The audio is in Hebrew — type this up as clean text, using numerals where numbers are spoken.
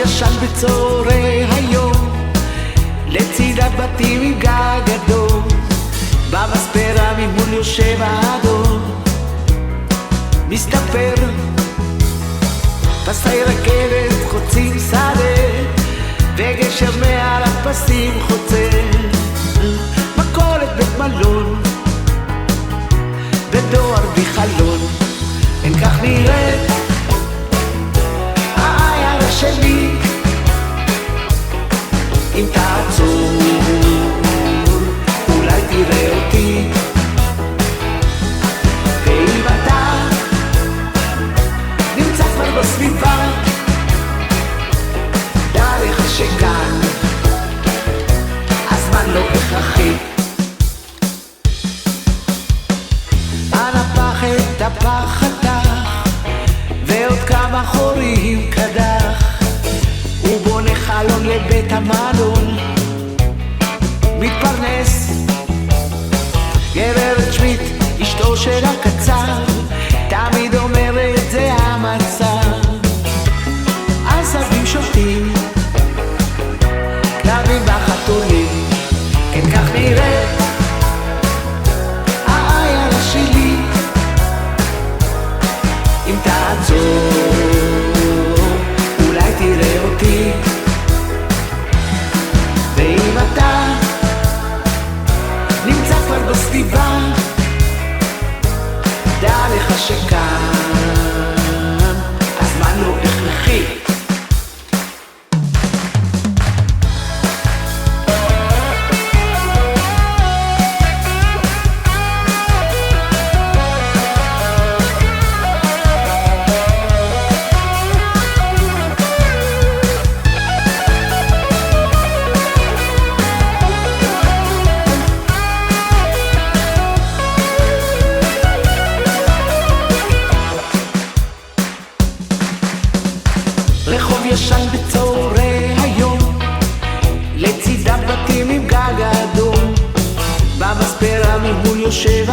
ישן בצהרי היום, לצידת בתים עם גג אדום, במספרה ממול יושב האדום, מסתפר פסי רכבת חוצים שדה, וגשר מעל הפסים חוצה, מכולת בית מלון ודואר בחלון. אין כך נראית העיירה שלי, אם תעצור אולי תראה אותי, ואם אתה נמצא כבר בסביבה, דע לך שכאן הזמן לא הכרחי. אנא פח את הפח חתך, ועוד כמה חורים קדח, ובונה חלון לבית המלון, מתפרנס גברת שמיט, אשתו של הקצר, תמיד אומרת זה המצב. עשבים שותים, כלבים בחתולים, כן כך נראית העיירה שלי, אם תעצור אולי תראה אותי, ואם אתה נמצא כבר בסביבה, דע לך שכאן הזמן לא הכרחי. רחוב ישן בצהרי היום, לצידם בתים עם גג אדום, במספרה ממול יושב